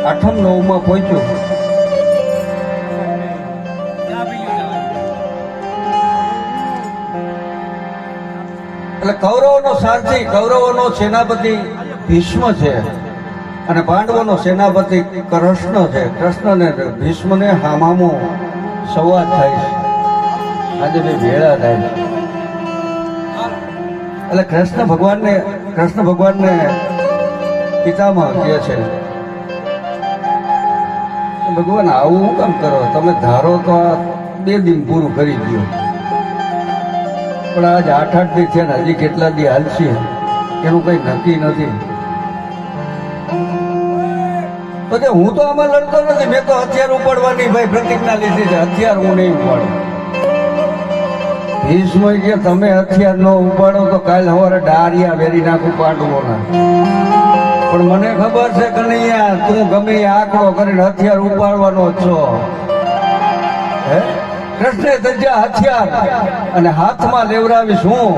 આઠમ નવમાં પહોંચ્યું. એટલે કૌરવોનો સારથી, કૌરવોનો સેનાપતિ ભીષ્મ છે અને પાંડવોનો સેનાપતિ કૃષ્ણ છે. કૃષ્ણ ને ભીષ્મ ને હામામો સંવાદ થાય છે. આજે બે ભેળા થાય છે. એટલે કૃષ્ણ ભગવાનને પિતામહ કહે છે, ભગવાન આવું હું કામ કરો? તમે ધારો તો આ 2 દિન પૂરું કરી દો, પણ આજ 8 દી છે ને હજી કેટલા દી હાલશે એનું કઈ નક્કી નથી. તો કે હું તો આમાં લડતો નથી, મેં તો હથિયાર ઉપાડવાની ભાઈ પ્રતિજ્ઞા લીધી છે, હથિયાર હું નહીં ઉપાડું. ભીષ્મ કે તમે હથિયાર ન ઉપાડો તો કાલ સવારે ડારિયા વેરી નાખું પાંડવોના. પણ મને ખબર છે કે નહીં, તું ગમે આંકડો કરીને હથિયાર ઉપાડવાનો છો. હે કૃષ્ણે તજ્યા હથિયાર અને હાથમાં લેવડાવીશ હું.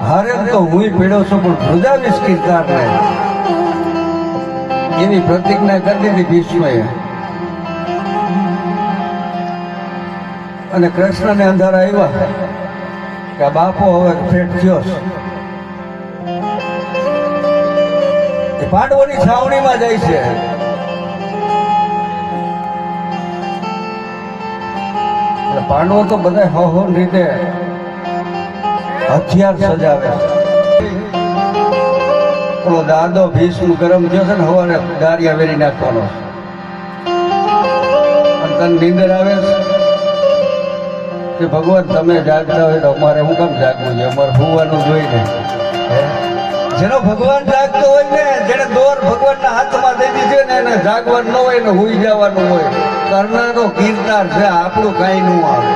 હારે તો હું પીડ્યો છું પણ ધ્રુજાવીશ કીર્તારને. એવી પ્રતિજ્ઞા કરી દીધી ભીષ્મએ. અને કૃષ્ણને અંધારા આવ્યા કે બાપો હવે ફેટ થયો છે. પાંડવોની છાવણીમાં જાય છે. પાંડવો તો બધા હહોન રીતે હથિયાર સજાવે છે. પેલો દાદો ભીષ્મ ગરમ થયો છે ને, હવારે દારિયા વેરી નાખવાનો. અને તને નીંદર આવે કે ભગવાન તમે જાગતા હોય તો અમારે હું કામ જાગવું છે? અમારે હોવાનું જોઈને. જેનો ભગવાન જાગતો હોય ને, જેને દોર ભગવાનના હાથમાં દઈ દીધી ને, એને જાગવાનું ન હોય ને હુઈ જવાનું હોય. કરનારો કીર્તાર છે, આપણું કઈ નું આવે.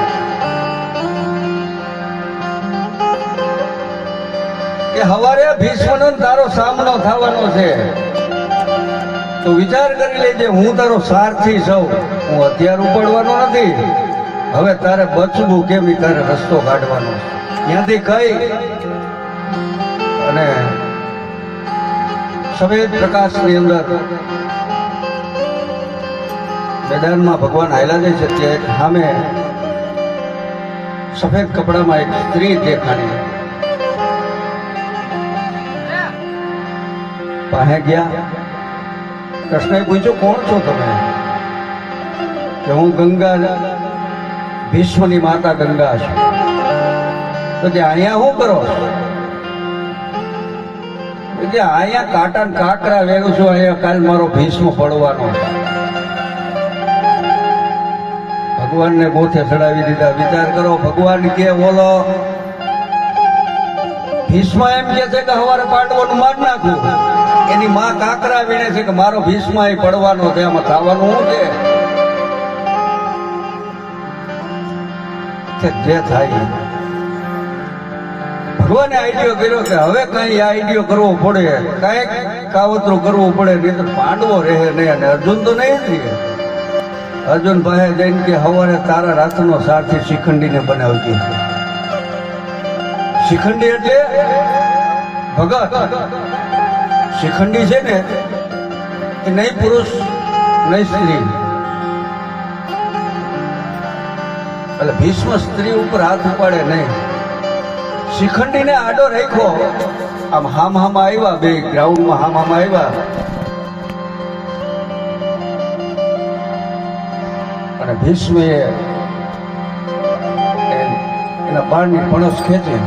કે હવારે ભીષ્મનો તારો સામનો થવાનો છે, તો વિચાર કરી લેજે. હું તારો સારથી છું, હું હથિયાર ઉપાડવાનો નથી. હવે તારે બચવું કેમ, તારે રસ્તો કાઢવાનો. ત્યાંથી કઈ અને સફેદ પ્રકાશની અંદર મેદાનમાં ભગવાન હાલ્યા જાય છે. ત્યાં એક સામે સફેદ કપડામાં એક સ્ત્રી દેખાણી. પાસે ગયા. કૃષ્ણએ પૂછ્યું, કોણ છો તમે? કે હું ગંગા, ભીષ્મની માતા ગંગા છું. તો કે અહીંયા શું કરો? કે અહીંયા કાંટા ને કાકરા વેરું છું, અહીંયા કાલ મારો ભીષ્મ પડવાનો. ભગવાનને ગોથે ચડાવી દીધા. વિચાર કરો, ભગવાન કે બોલો ભીષ્મ એમ કે છે કે હવારે પાંડવોનું માર નાખું. એની માં કાકરા વીણે છે કે મારો ભીષ્મ પડવાનો છે, આમાં થવાનું શું છે? જે થાય. ભગવાને આઈડિયો કર્યો કે હવે કઈ આઈડિયો કરવો પડે, કઈક કાવતરું કરવું પડે, નહીં તો પાંડવો રહે નહીં. અને અર્જુન તો નહીં જ રહે. અર્જુન પાસે જઈને કે હવારે તારા રાતનો સારથી શિખંડીને બનાવજે. શિખંડી એટલે ભગત. શિખંડી છે ને એ નહીં પુરુષ નહીં સ્ત્રી. એટલે ભીષ્મ સ્ત્રી ઉપર હાથ ઉપાડે નહીં. શિખંડીને આડો રાખ્યો. આમ હામ આવ્યા, બે ગ્રાઉન્ડમાં હામ આવ્યા. અને ભીષ્મે એના બાણની ફણસ ખેંચી.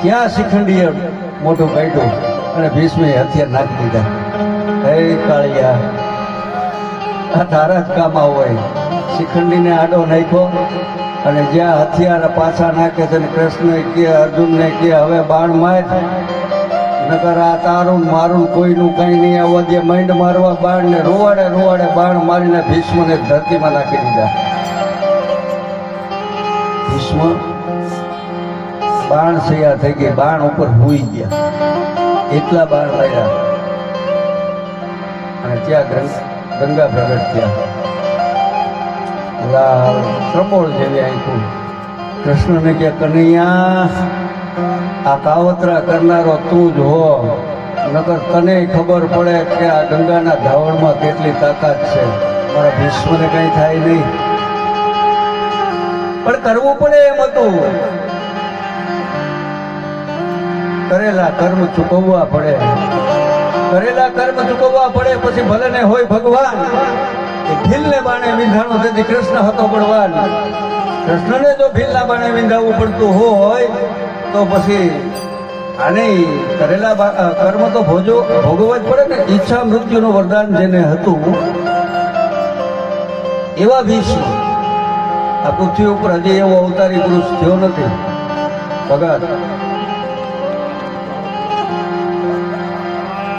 ત્યાં શિખંડીએ મોટું કાઢ્યું અને ભીષ્મે હથિયાર નાખી દીધા. હે કાળિયા, આ તારા જ કામમાં હોય. શિખંડીને આડો નાખ્યો અને જ્યાં હથિયાર પાછા નાખે છે, કૃષ્ણ કે અર્જુનને કે હવે બાણ માર, નકર આ તારું મારું કોઈનું કઈ નહીં. આવવા દે. માંડ મારવા બાણ ને રોવાડે બાણ મારીને ભીષ્મને ધરતીમાં નાખી દીધા. ભીષ્મ બાણ સૈયા થઈ ગઈ, બાણ ઉપર હુઈ ગયા. એટલા બાણ લાગ્યા અને ત્યાં ગંગા પ્રગટ થયા. લાલ ત્રમોળ જેવી આંખું. કૃષ્ણને કે કનૈયા, આ કાવતરા કરનારો તું જ હો, નકર તને ખબર પડે કે આ ગંગાના ધાવણમાં કેટલી તાકાત છે. મારા ભીષ્મને કઈ થાય નહીં, પણ કરવું પડે એમ હતું. કરેલા કર્મ ચૂકવવા પડે, કરેલા કર્મ ચૂકવવા પડે. પછી ભલે ને હોય ભગવાન, એ ભીલને બાણે વિંધાણો તેથી કૃષ્ણ હતો બળવાન. કૃષ્ણને જો ભીલના બાણે વિંધાવવું પડતું હોય તો પછી આને કરેલા કર્મ તો ભોગવવા જ પડે ને. ઈચ્છા મૃત્યુનું વરદાન જેને હતું એવા ભીષ્મ આ પૃથ્વી ઉપર હજી એવો અવતારી પુરુષ થયો નથી. ભગત